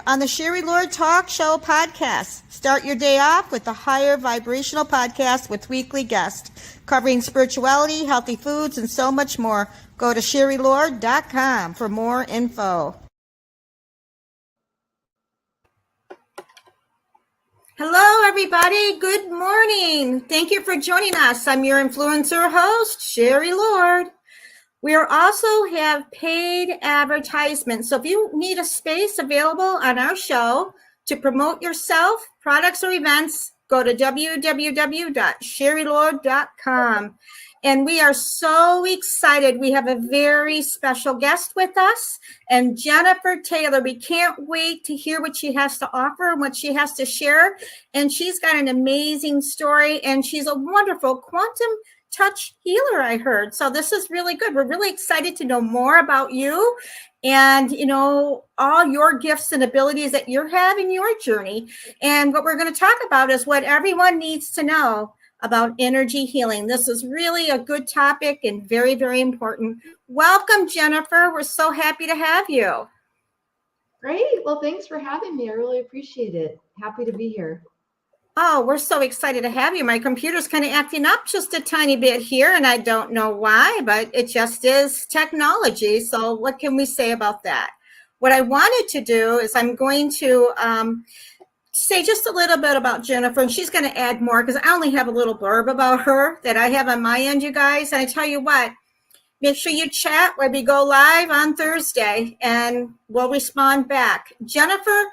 on the Sherry Lord Talk Show podcast. Start your day off with a higher vibrational podcast with weekly guests covering spirituality, healthy foods, and so much more. Go to SherryLord.com for more info. Hello, everybody. Good morning. Thank you for joining us. I'm your influencer host, Sherry Lord. We also have paid advertisements. So if you need a space available on our show to promote yourself, products, or events, go to www.sherrylord.com. And we are so excited. We have a very special guest with us, and Jennifer Taylor. We can't wait to hear what she has to offer and what she has to share. And she's got an amazing story, and she's a wonderful quantum touch healer, I heard. So this is really good. We're really excited to know more about you and, all your gifts and abilities that you have in your journey. And what we're going to talk about is what everyone needs to know about energy healing. This is really a good topic and very, very important. Welcome, Jennifer. We're so happy to have you. Great. Well, thanks for having me. I really appreciate it. Happy to be here. Oh, we're so excited to have you. My computer's kind of acting up just a tiny bit here, and I don't know why, but it just is technology. So what can we say about that? What I wanted to do is I'm going to say just a little bit about Jennifer, and she's going to add more because I only have a little blurb about her that I have on my end, you guys. And I tell you what, make sure you chat when we go live on Thursday, and we'll respond back. Jennifer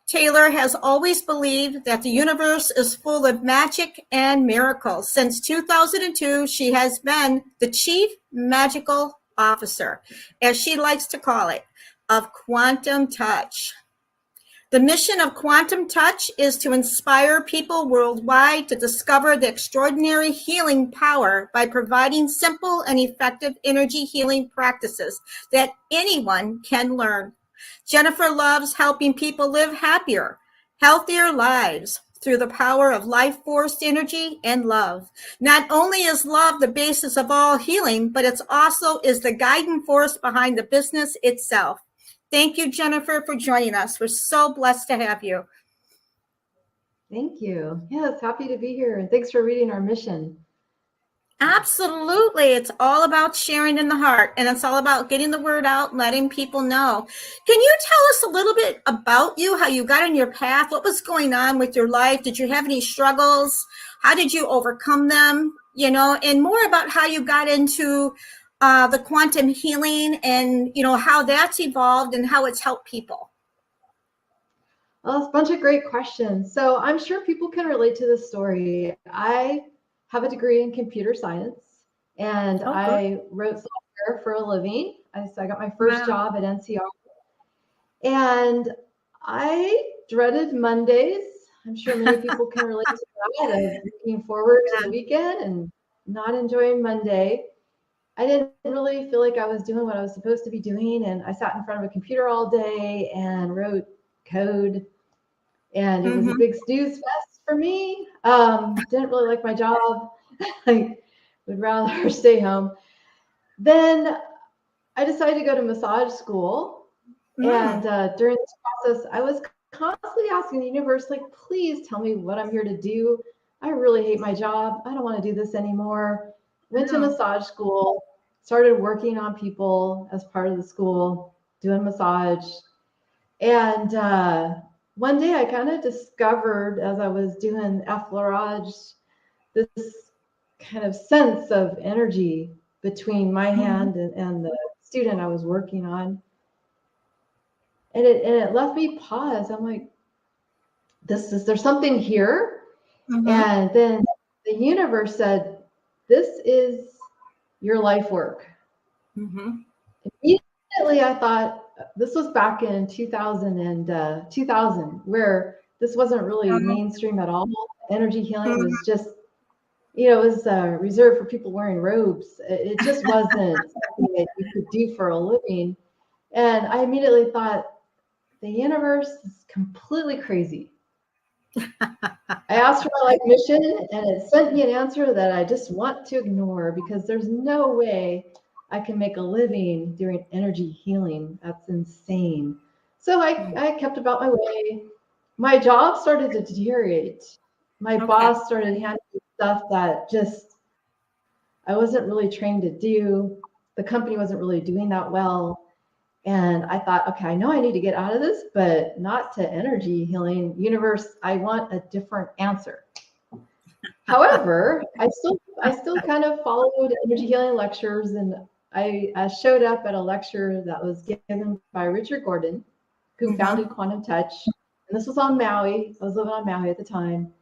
Taylor has always believed that the universe is full of magic and miracles. Since 2002, she has been the Chief Magical Officer, as she likes to call it, of Quantum Touch. The mission of Quantum Touch is to inspire people worldwide to discover the extraordinary healing power by providing simple and effective energy healing practices that anyone can learn. Jennifer loves helping people live happier, healthier lives through the power of life force energy and love. Not only is love the basis of all healing, but it's also is the guiding force behind the business itself. Thank you, Jennifer, for joining us. We're so blessed to have you. Thank you. Yes, happy to be here. And thanks for reading our mission. Absolutely. It's all about sharing in the heart, and it's all about getting the word out and letting people know. Can you tell us a little bit about you, how you got on your path? What was going on with your life? Did you have any struggles? How did you overcome them? And more about how you got into the quantum healing and, how that's evolved and how it's helped people. Well, it's a bunch of great questions. So I'm sure people can relate to this story. I have a degree in computer science, and I wrote software for a living. I got my first job at NCR, and I dreaded Mondays. I'm sure many people can relate to that, of looking forward to the weekend and not enjoying Monday. I didn't really feel like I was doing what I was supposed to be doing, and I sat in front of a computer all day and wrote code, and it was a big snooze fest for me. Didn't really like my job. I would rather stay home. Then I decided to go to massage school. And during this process, I was constantly asking the universe, please tell me what I'm here to do. I really hate my job. I don't want to do this anymore. Went to massage school, started working on people as part of the school, doing massage. And one day I kind of discovered, as I was doing effleurage, this kind of sense of energy between my hand and the student I was working on. And it left me pause. I'm like, there's something here. And then the universe said, this is your life work. Immediately I thought, this was back in 2000, where this wasn't really mainstream at all. Energy healing was just, it was reserved for people wearing robes. It just wasn't something that you could do for a living. And I immediately thought, the universe is completely crazy. I asked for my life mission, and it sent me an answer that I just want to ignore, because there's no way I can make a living doing energy healing. That's insane. So I kept about my way. My job started to deteriorate. My Okay. boss started handing me stuff that just I wasn't really trained to do. The company wasn't really doing that well. And I thought, okay, I know I need to get out of this, but not to energy healing. Universe, I want a different answer. However, I still kind of followed energy healing lectures, and I showed up at a lecture that was given by Richard Gordon, who founded Quantum Touch. And this was on Maui. I was living on Maui at the time.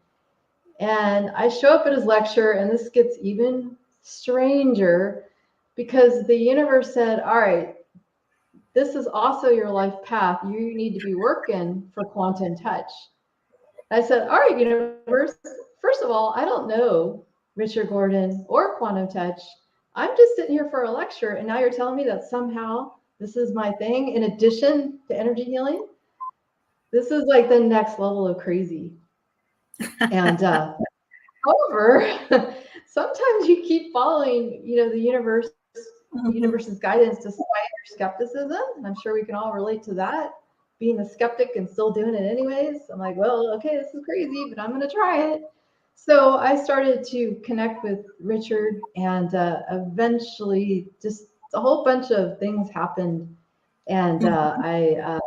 And I show up at his lecture, and this gets even stranger because the universe said, all right, this is also your life path. You need to be working for Quantum Touch. I said, all right, universe, first of all, I don't know Richard Gordon or Quantum Touch. I'm just sitting here for a lecture, and now you're telling me that somehow this is my thing in addition to energy healing? This is like the next level of crazy. And however, sometimes you keep following, the universe's guidance despite your skepticism. And I'm sure we can all relate to that. Being a skeptic and still doing it anyways. I'm like, well, okay, this is crazy, but I'm going to try it. So I started to connect with Richard, and eventually just a whole bunch of things happened. And I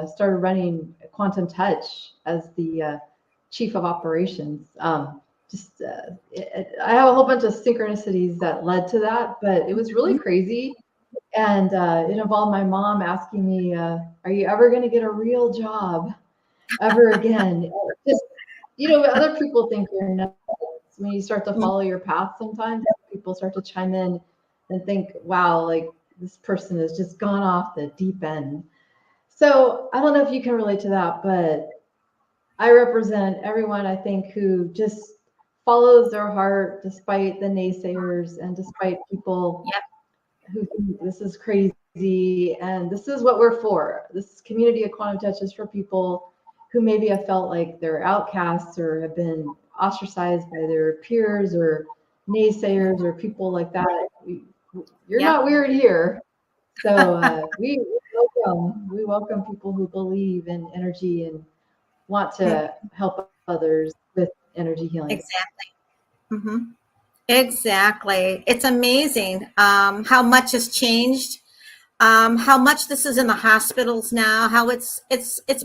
started running Quantum Touch as the chief of operations. I have a whole bunch of synchronicities that led to that, but it was really crazy. And it involved my mom asking me, are you ever going to get a real job ever again? Just, other people think you're nuts. When you start to follow your path, sometimes people start to chime in and think, wow, like this person has just gone off the deep end. So I don't know if you can relate to that, but I represent everyone, I think, who just follows their heart despite the naysayers and despite people who think this is crazy. And this is what we're for. This community of Quantum Touch is for people who maybe have felt like they're outcasts or have been ostracized by their peers or naysayers or people like that. You're not weird here. So we welcome people who believe in energy and want to help others with energy healing. Exactly. Exactly. It's amazing how much has changed, how much this is in the hospitals now, how it's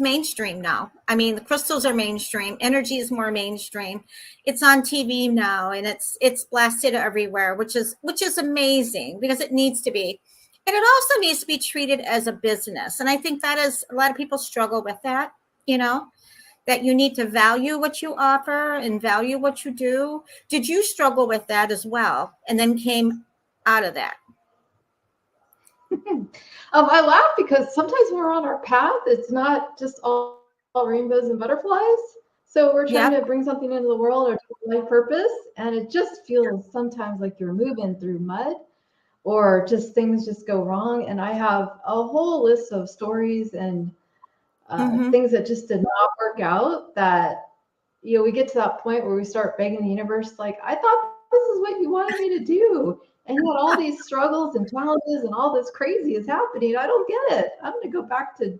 mainstream now. I mean, the crystals are mainstream, energy is more mainstream. It's on TV now, and it's blasted everywhere, which is amazing because it needs to be. And it also needs to be treated as a business. And I think that is, a lot of people struggle with that, that you need to value what you offer and value what you do. Did you struggle with that as well and then came out of that? I laugh because sometimes when we're on our path, it's not just all rainbows and butterflies. So we're trying to bring something into the world or to life purpose, and it just feels sometimes like you're moving through mud or just things just go wrong. And I have a whole list of stories and things that just did not work out, that we get to that point where we start begging the universe, like, I thought this is what you wanted me to do, and yet all these struggles and challenges and all this crazy is happening. I don't get it. I'm going to go back to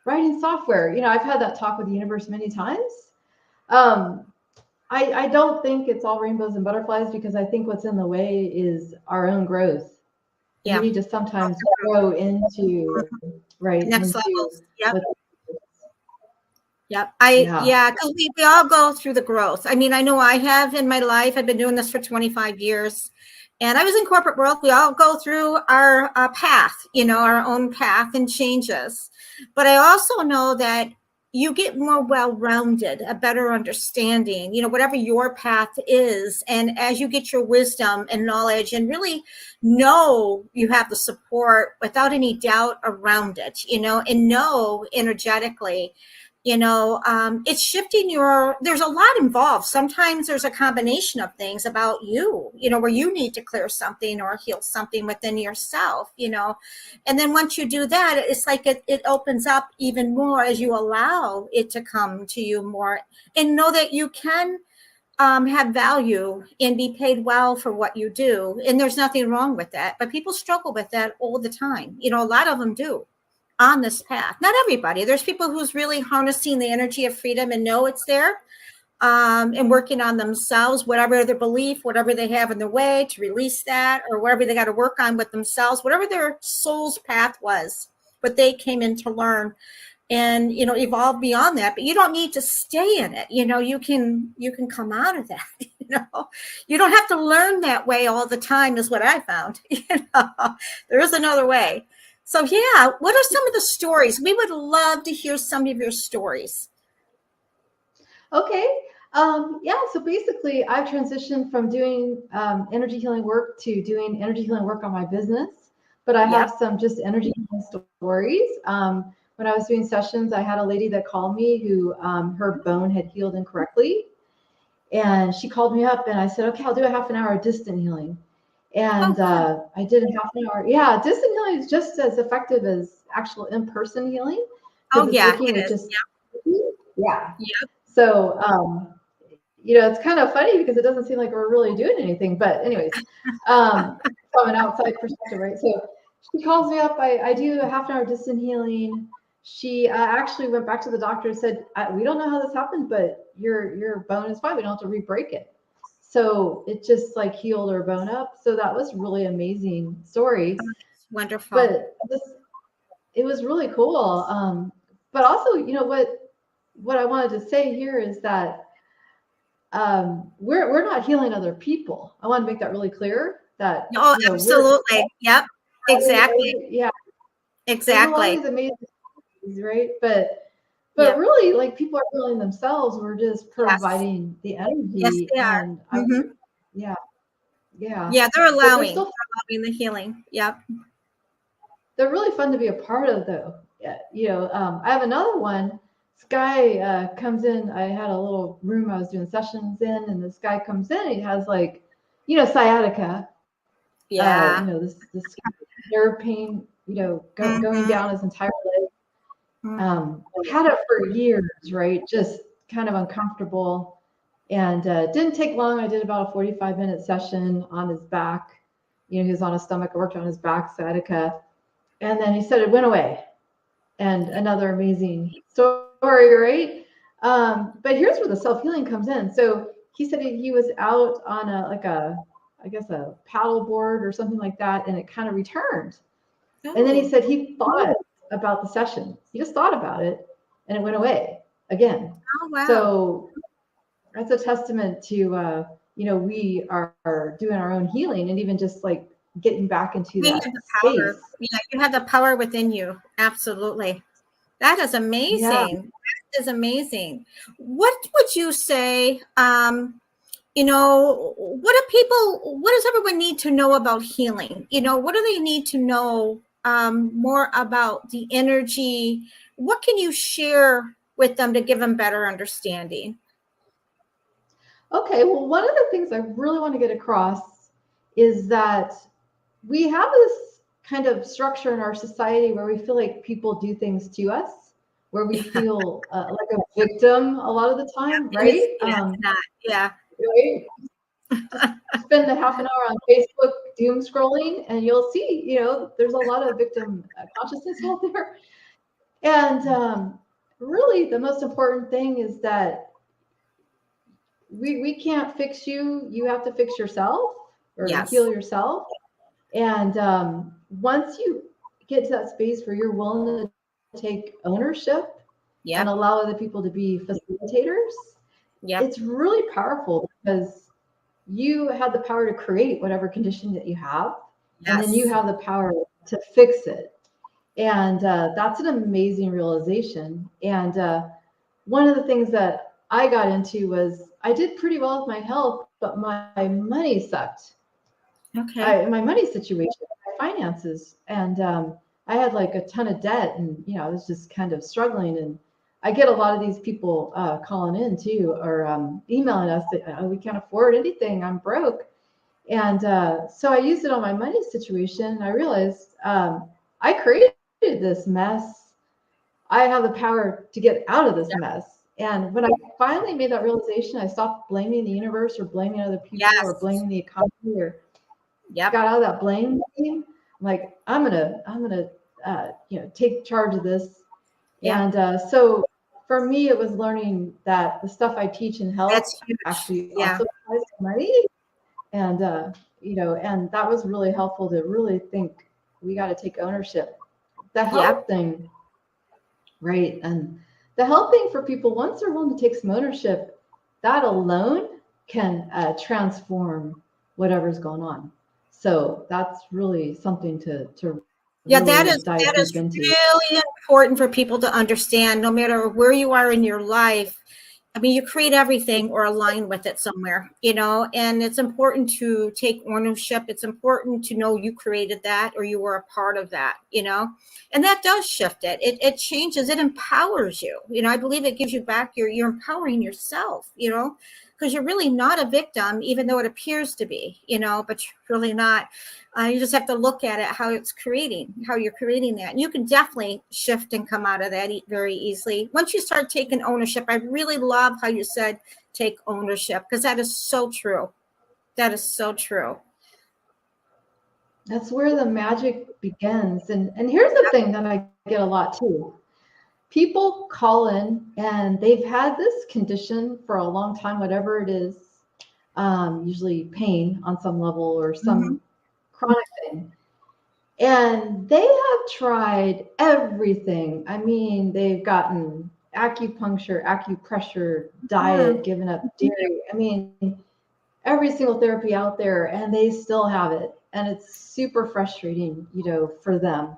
writing software. I've had that talk with the universe many times. I don't think it's all rainbows and butterflies, because I think what's in the way is our own growth. We need to sometimes grow into Next levels. Because we all go through the growth. I mean, I know I have in my life. I've been doing this for 25 years, and I was in corporate world. We all go through our path, our own path and changes. But I also know that you get more well-rounded, a better understanding, whatever your path is. And as you get your wisdom and knowledge and really know you have the support without any doubt around it, and know energetically, it's shifting there's a lot involved. Sometimes there's a combination of things about you, where you need to clear something or heal something within yourself, and then once you do that, it's like it opens up even more as you allow it to come to you more, and know that you can have value and be paid well for what you do. And there's nothing wrong with that, but people struggle with that all the time. A lot of them do. on this path. Not everybody. There's people who's really harnessing the energy of freedom and know it's there, and working on themselves, whatever their belief, whatever they have in their way to release that, or whatever they got to work on with themselves, whatever their soul's path was, what they came in to learn, and evolve beyond that. But you don't need to stay in it. You can come out of that. You don't have to learn that way all the time, is what I found. There is another way. So yeah, what are some of the stories? We would love to hear some of your stories. Okay. Yeah, so basically I've transitioned from doing energy healing work to doing energy healing work on my business, but I have some just energy healing stories. When I was doing sessions, I had a lady that called me who her bone had healed incorrectly. And she called me up and I said, okay, I'll do a half an hour of distant healing. And I did a half an hour. Yeah, distant healing is just as effective as actual in-person healing. Oh yeah, it is. Yeah. So, it's kind of funny because it doesn't seem like we're really doing anything. But anyways, from an outside perspective, right? So she calls me up. I do a half an hour distant healing. She actually went back to the doctor and said, we don't know how this happened, but your bone is fine. We don't have to re-break it. So it just like healed her bone up. So that was really amazing story. Wonderful. But it was really cool. But also, what I wanted to say here is that we're not healing other people. I want to make that really clear. That absolutely. Yep. Exactly. Yeah. Exactly. There's amazing things, right? But really, like, people are healing themselves. We're just providing the energy. Yes, they are. And yeah. Yeah, they're allowing the healing. Yep. They're really fun to be a part of, though. I have another one. This guy comes in. I had a little room I was doing sessions in, and this guy comes in. He has sciatica. Yeah. This nerve pain. Going down his entire leg. Had it for years, right? Just kind of uncomfortable, and didn't take long. I did about a 45-minute session on his back. He was on his stomach. I worked on his back, sciatica, and then he said it went away. And another amazing story, right? But here's where the self-healing comes in. So he said he was out on a paddle board or something like that, and it kind of returned. Oh. And then he said he thought about the session. He just thought about it, and it went away again. Oh, wow. So that's a testament to, we are doing our own healing, and even just like getting back into that space. Yeah, you have the power within you. Absolutely. That is amazing. Yeah. That is amazing. What would you say, what does everyone need to know about healing? What do they need to know more about the energy? What can you share with them to give them better understanding? Okay, well, one of the things I really want to get across is that we have this kind of structure in our society where we feel like people do things to us, where we feel like a victim a lot of the time, right? Right? Spend a half an hour on Facebook doom scrolling, and you'll see, there's a lot of victim consciousness out there. And really, the most important thing is that we can't fix you. You have to fix yourself or heal yourself. And once you get to that space where you're willing to take ownership and allow other people to be facilitators, it's really powerful, because you have the power to create whatever condition that you have, and then you have the power to fix it. And that's an amazing realization. And one of the things that I got into was I did pretty well with my health, but my money sucked. Okay. My money situation, my finances, and I had like a ton of debt, and I was just kind of struggling. And I get a lot of these people calling in too, or emailing us that we can't afford anything, I'm broke. And so I used it on my money situation, and I realized I created this mess. I have the power to get out of this mess. And when I finally made that realization, I stopped blaming the universe or blaming other people or blaming the economy, or got out of that blame game. I'm like, I'm gonna take charge of this. Yeah. And so for me, it was learning that the stuff I teach in health That's huge. actually Yeah. also applies to money. And, and that was really helpful to really think we got to take ownership. The health thing, right? And the health thing for people, once they're willing to take some ownership, that alone can transform whatever's going on. So that's really something to Yeah, really that is dive deep into. really important for people to understand, no matter where you are in your life. I mean, you create everything or align with it somewhere, and it's important to take ownership. It's important to know you created that or you were a part of that, and that does shift it. It changes, it empowers you. I believe it gives you back you're empowering yourself, because you're really not a victim, even though it appears to be, but you're really not. You just have to look at it, how you're creating that. And you can definitely shift and come out of that very easily. Once you start taking ownership, I really love how you said take ownership, because that is so true. That is so true. That's where the magic begins. And here's the thing that I get a lot too. People call in and they've had this condition for a long time, whatever it is, usually pain on some level or some chronic thing. And they have tried everything. I mean, they've gotten acupuncture, acupressure, diet, given up dairy. I mean, every single therapy out there, and they still have it. And it's super frustrating, for them.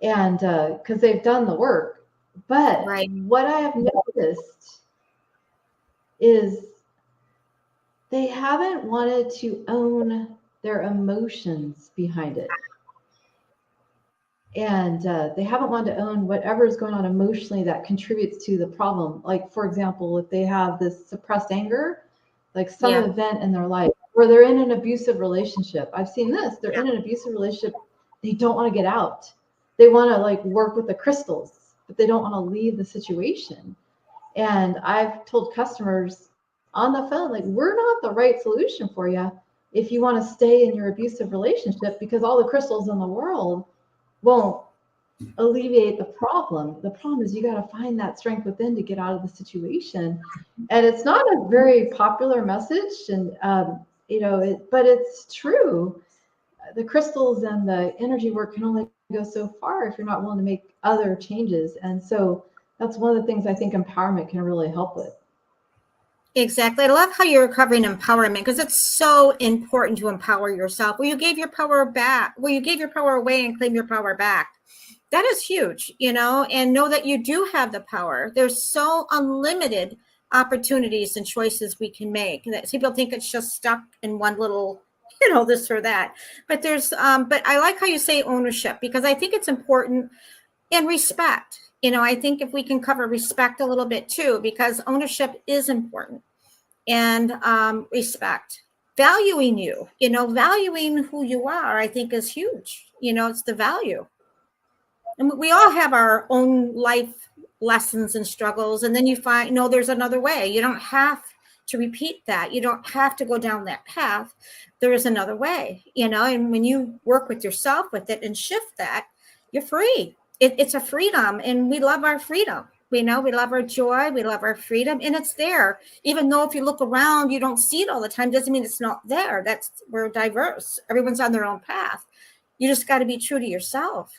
And because they've done the work. But what I have noticed is they haven't wanted to own their emotions behind it. And they haven't wanted to own whatever is going on emotionally that contributes to the problem. Like, for example, if they have this suppressed anger, like some event in their life, or they're in an abusive relationship. I've seen this. They're in an abusive relationship. They don't want to get out. They want to work with the crystals, but they don't want to leave the situation. And I've told customers on the phone, we're not the right solution for you if you want to stay in your abusive relationship, because all the crystals in the world won't alleviate the problem. The problem is you got to find that strength within to get out of the situation. And it's not a very popular message, and but it's true. The crystals and the energy work can only go so far if you're not willing to make other changes. And so that's one of the things I think empowerment can really help with. Exactly. I love how you're covering empowerment, because it's so important to empower yourself. Well, you gave your power back. Well, you gave your power away and claim your power back. That is huge, and know that you do have the power. There's so unlimited opportunities and choices we can make. That people think it's just stuck in one little, this or that. But but I like how you say ownership, because I think it's important, and respect. I think if we can cover respect a little bit too, because ownership is important, and respect, valuing you, valuing who you are, I think is huge. It's the value. And we all have our own life lessons and struggles. And then you find, there's another way. You don't have to repeat that. You don't have to go down that path. There is another way, and when you work with yourself with it and shift that, you're free. It's a freedom, and we love our freedom. We love our joy. We love our freedom, and it's there. Even though if you look around, you don't see it all the time, doesn't mean it's not there. We're diverse. Everyone's on their own path. You just got to be true to yourself.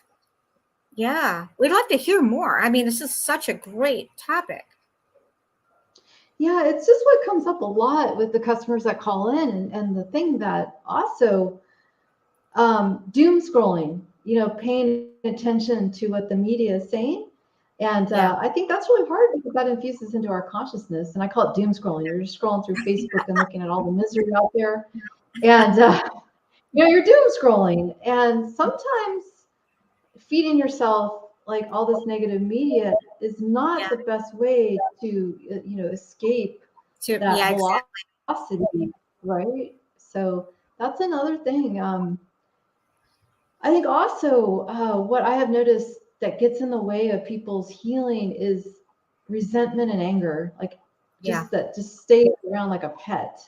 Yeah, we'd love to hear more. I mean, this is such a great topic. Yeah, it's just what comes up a lot with the customers that call in. And the thing that also, doom scrolling, paying attention to what the media is saying. And I think that's really hard, because that infuses into our consciousness. And I call it doom scrolling. You're just scrolling through Facebook and looking at all the misery out there. And, you're doom scrolling. And sometimes feeding yourself all this negative media is not the best way to escape that velocity, right? So that's another thing. I think also what I have noticed that gets in the way of people's healing is resentment and anger, just stay around like a pet.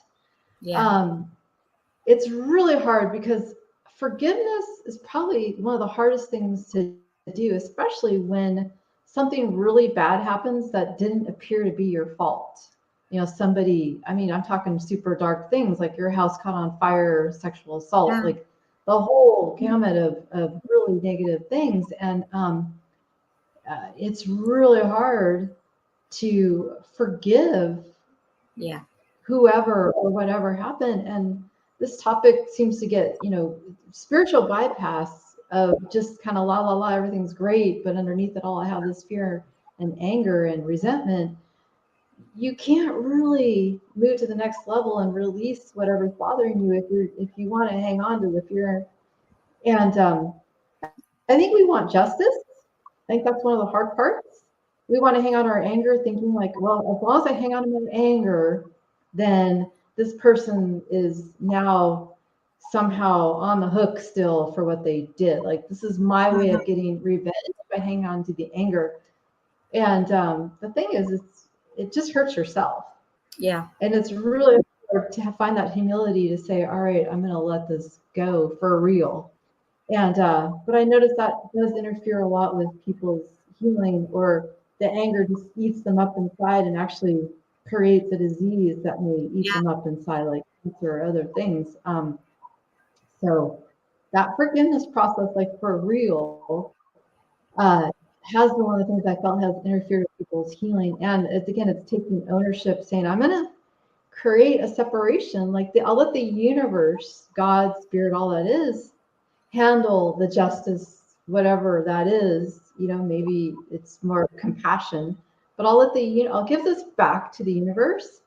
It's really hard, because forgiveness is probably one of the hardest things to do, especially when something really bad happens that didn't appear to be your fault. You know, somebody, I mean, I'm talking super dark things like your house caught on fire, sexual assault, Yeah. like the whole gamut of really negative things. And it's really hard to forgive Yeah. whoever or whatever happened. And this topic seems to get, you know, spiritual bypass of just kind of la la la, everything's great, but underneath it all, I have this fear and anger and resentment. You can't really move to the next level and release whatever's bothering you if you want to hang on to the fear. And I think we want justice. I think that's one of the hard parts. We want to hang on to our anger, thinking like, well, as long as I hang on to my anger, then this person is now somehow on the hook still for what they did. Like, this is my way of getting revenge by hanging on to the anger. And the thing is, it just hurts yourself. Yeah. And it's really hard to find that humility to say, all right, I'm going to let this go for real. And but I noticed that does interfere a lot with people's healing, or the anger just eats them up inside and actually creates a disease that may eat them up inside, like cancer or other things. So that forgiveness process, like for real, has been one of the things I felt has interfered with people's healing. And it's taking ownership, saying, I'm going to create a separation. Like I'll let the universe, God, spirit, all that is, handle the justice, whatever that is. You know, maybe it's more compassion, but I'll give this back to the universe,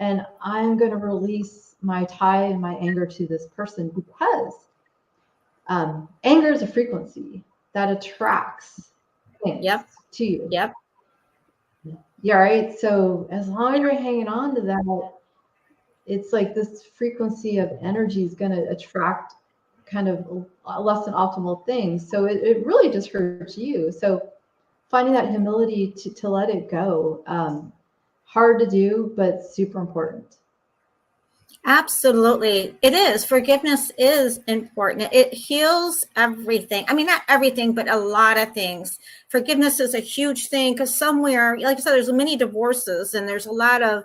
and I'm going to release my tie and my anger to this person, because anger is a frequency that attracts things to you. Yep. Yeah, right. So as long as you're hanging on to that, it's like this frequency of energy is going to attract kind of less than optimal things. So it really just hurts you. So finding that humility to let it go, hard to do, but super important. Absolutely. It is. Forgiveness is important. It heals everything. I mean, not everything, but a lot of things. Forgiveness is a huge thing, because somewhere, like I said, there's many divorces and there's a lot of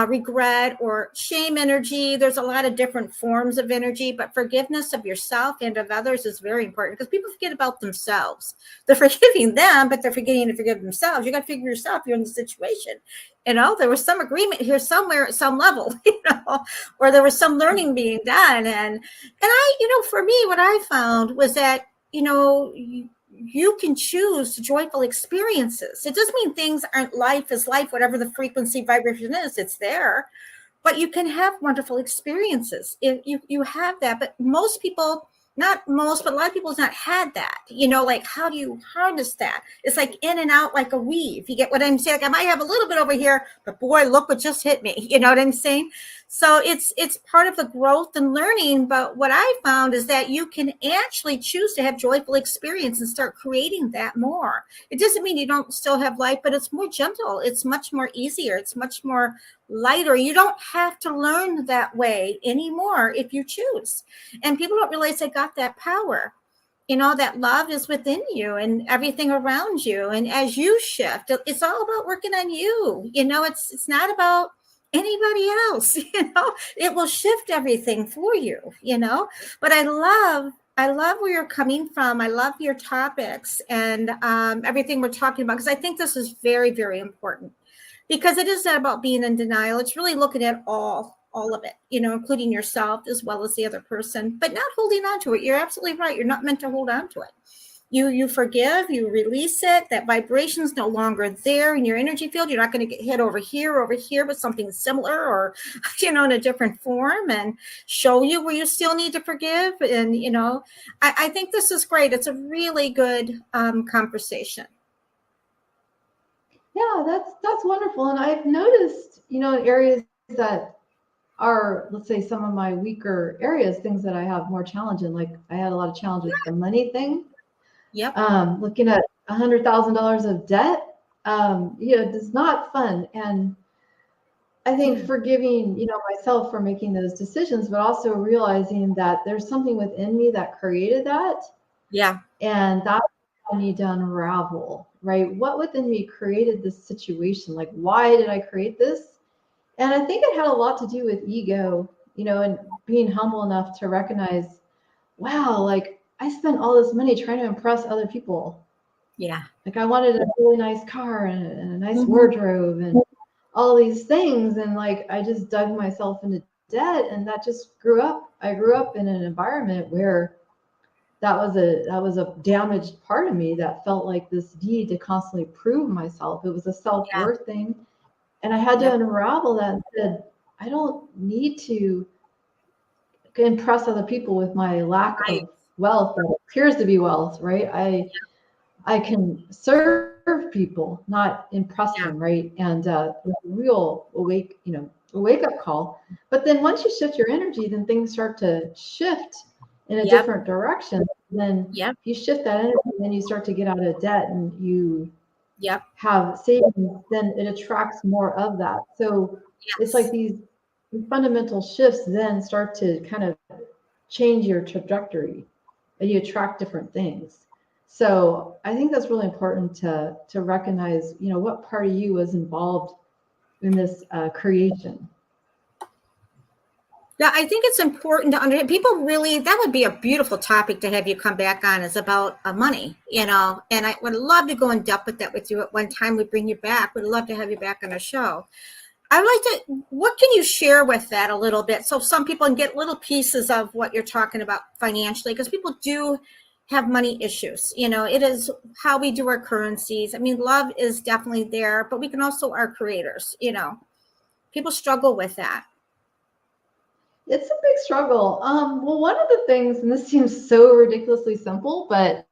regret or shame energy. There's a lot of different forms of energy, but forgiveness of yourself and of others is very important, because people forget about themselves. They're forgiving them, but they're forgetting to forgive themselves. You got to figure yourself. You're in the situation. You know, there was some agreement here somewhere at some level, you know, or there was some learning being done. And I, you know, for me, what I found was that, you know, you can choose joyful experiences. It doesn't mean things aren't, life is life, whatever the frequency vibration is, it's there, but you can have wonderful experiences. You have that, but most people, not most, but a lot of people have not had that. You know, like, how do you harness that? It's like in and out, like a weave. You get what I'm saying? Like, I might have a little bit over here, but boy, look what just hit me. You know what I'm saying? So it's part of the growth and learning. But what I found is that you can actually choose to have joyful experience and start creating that more. It doesn't mean you don't still have life, but it's more gentle. It's much more easier. It's much more lighter. You don't have to learn that way anymore if you choose. And people don't realize they got that power. You know, that love is within you and everything around you. And as you shift, it's all about working on you. You know, it's not about anybody else. You know, it will shift everything for you, you know. But I love where you're coming from. I love your topics and everything we're talking about, because I think this is very, very important, because it is not about being in denial. It's really looking at all of it, you know, including yourself as well as the other person, but not holding on to it. You're absolutely right. You're not meant to hold on to it. You forgive, you release it. That vibration is no longer there in your energy field. You're not going to get hit over here with something similar, or, you know, in a different form, and show you where you still need to forgive. And, you know, I think this is great. It's a really good conversation. Yeah, that's wonderful. And I've noticed, you know, in areas that are, let's say, some of my weaker areas, things that I have more challenge in, like I had a lot of challenge with the money thing. Yep. Looking at $100,000 of debt, you know, it's not fun. And I think forgiving, you know, myself for making those decisions, but also realizing that there's something within me that created that. Yeah. And that's I need to unravel, right? What within me created this situation? Like, why did I create this? And I think it had a lot to do with ego, and being humble enough to recognize, wow, like I spent all this money trying to impress other people. Yeah. Like I wanted a really nice car and a nice Mm-hmm. wardrobe and all these things. And like I just dug myself into debt, and that just grew up. I grew up in an environment where that was a damaged part of me that felt like this need to constantly prove myself. It was a Yeah. self-worth thing. And I had to unravel that and said, I don't need to impress other people with my lack Right. of wealth that appears to be wealth, right? I can serve people, not impress Yeah. them, right? And real a wake up call. But then once you shift your energy, then things start to shift in a Yep. different direction. Then Yep. if you shift that energy, then you start to get out of debt and you Yep. have savings, then it attracts more of that. So it's like Yes. these fundamental shifts then start to kind of change your trajectory and you attract different things. So I think that's really important to recognize, what part of you was involved in this creation. Yeah, I think it's important to understand. People really, that would be a beautiful topic to have you come back on, is about money, and I would love to go in depth with that with you at one time. We bring you back. We'd love to have you back on our show. I would like to, what can you share with that a little bit? So some people can get little pieces of what you're talking about financially, because people do have money issues. It is how we do our currencies. I mean, love is definitely there, but we can also are creators, people struggle with that. It's a big struggle. Well, one of the things, and this seems so ridiculously simple, but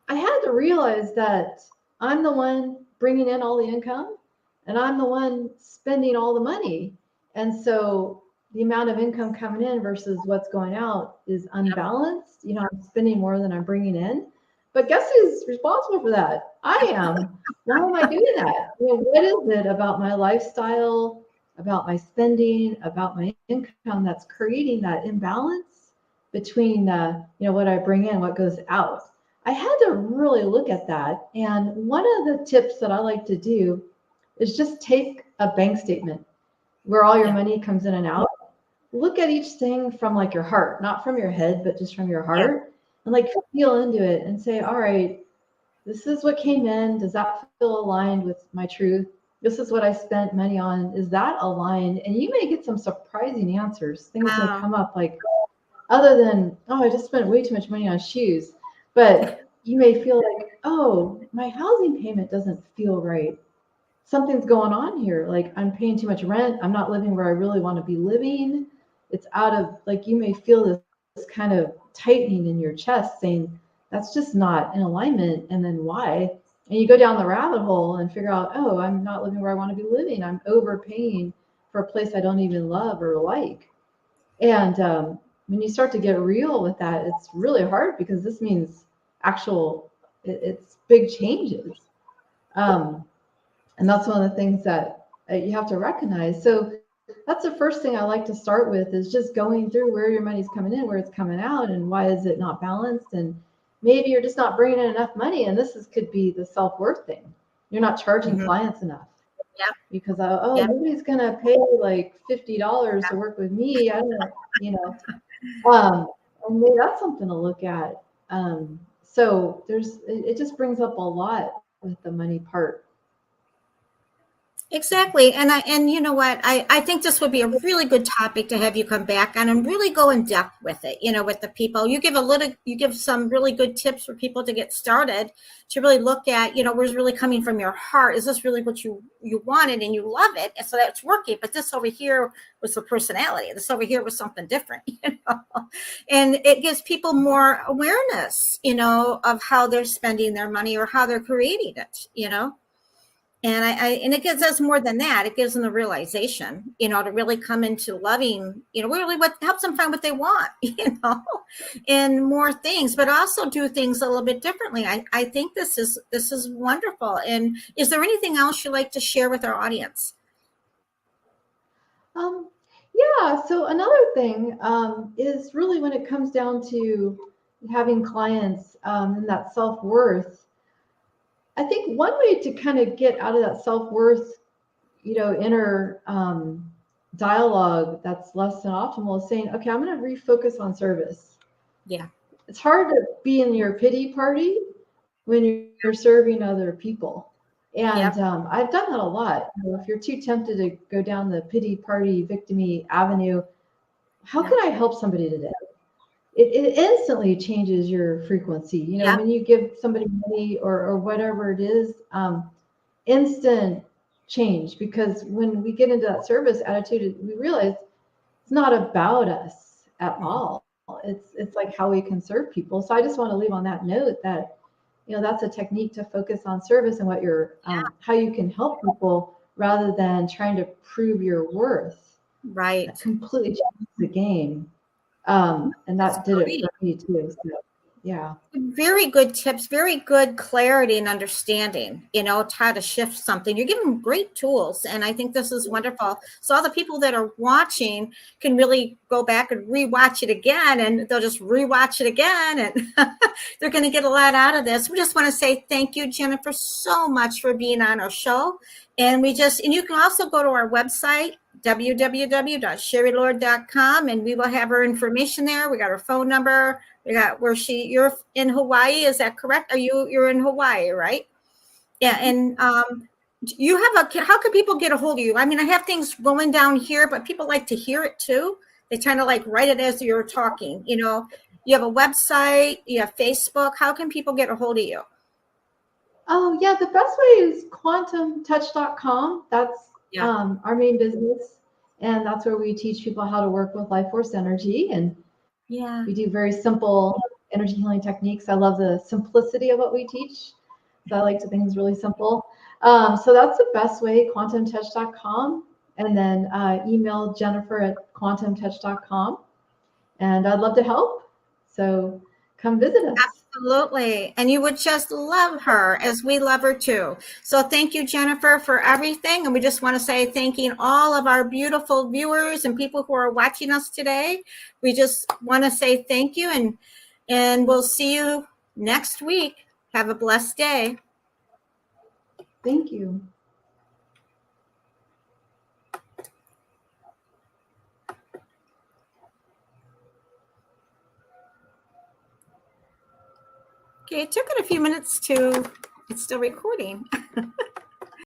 I had to realize that I'm the one bringing in all the income and I'm the one spending all the money. And so the amount of income coming in versus what's going out is unbalanced. I'm spending more than I'm bringing in. But guess who's responsible for that? I am. Why am I doing that? What is it about my lifestyle, about my spending, about my income that's creating that imbalance between, what I bring in, what goes out? I had to really look at that. And one of the tips that I like to do is just take a bank statement where all your money comes in and out. Look at each thing from like your heart, not from your head, but just from your heart, and like feel into it and say, all right, this is what came in. Does that feel aligned with my truth? This is what I spent money on. Is that aligned? And you may get some surprising answers. Things may come up like, other than, oh, I just spent way too much money on shoes. But you may feel like, oh, my housing payment doesn't feel right. Something's going on here. Like I'm paying too much rent. I'm not living where I really want to be living. It's out of, like, you may feel this kind of tightening in your chest saying, that's just not in alignment. And then why? And you go down the rabbit hole and figure out, oh, I'm not living where I want to be living. I'm overpaying for a place I don't even love or like. And when you start to get real with that, it's really hard because this means it's big changes. And that's one of the things that you have to recognize. So that's the first thing I like to start with, is just going through where your money's coming in, where it's coming out, and why is it not balanced. And maybe you're just not bringing in enough money. And could be the self-worth thing. You're not charging clients enough. Yeah. Because nobody's gonna pay like $50 to work with me. I don't, and maybe that's something to look at. So it just brings up a lot with the money part. Exactly. And you know what? I think this would be a really good topic to have you come back on and really go in depth with it, with the people. You give some really good tips for people to get started, to really look at, where's really coming from your heart. Is this really what you wanted and you love it? And so that's working. But this over here was the personality. This over here was something different, and it gives people more awareness, of how they're spending their money or how they're creating it, And and it gives us more than that. It gives them the realization, to really come into loving, really what helps them find what they want, and more things, but also do things a little bit differently. I think this is wonderful. And is there anything else you'd like to share with our audience? Yeah. So another thing is really when it comes down to having clients and that self-worth, I think one way to kind of get out of that self-worth, inner dialogue that's less than optimal is saying, okay, I'm going to refocus on service. Yeah. It's hard to be in your pity party when you're serving other people. And I've done that a lot. If you're too tempted to go down the pity party, victimy avenue, how can I help somebody today? It instantly changes your frequency. When you give somebody money or whatever it is, instant change, because when we get into that service attitude, we realize it's not about us at all. It's like how we can serve people. So I just want to leave on that note that, that's a technique to focus on service and what you're, how you can help people rather than trying to prove your worth. Right. That completely changes the game. And that did it for me too. So, yeah. Very good tips, very good clarity and understanding, how to shift something. You're giving great tools. And I think this is wonderful. So all the people that are watching can really go back and rewatch it again, and they'll just rewatch it again. And they're going to get a lot out of this. We just want to say thank you, Jennifer, so much for being on our show. And you can also go to our website, www.sherrylord.com, and we will have her information there. We got her phone number. We got you're in Hawaii. Is that correct? You're in Hawaii, right? Yeah. And you have how can people get a hold of you? I mean, I have things going down here, but people like to hear it too. They kind of like write it as you're talking. You have a website, you have Facebook. How can people get a hold of you? Oh, yeah. The best way is quantumtouch.com. That's our main business. And that's where we teach people how to work with life force energy. And we do very simple energy healing techniques. I love the simplicity of what we teach. So I like to things really simple. So that's the best way, quantumtouch.com. And then email Jennifer at quantumtouch.com. And I'd love to help. So come visit us. Absolutely. And you would just love her as we love her too. So thank you, Jennifer, for everything. And we just want to say thanking all of our beautiful viewers and people who are watching us today. We just want to say thank you, and we'll see you next week. Have a blessed day. Thank you. Okay, it took it a few minutes it's still recording.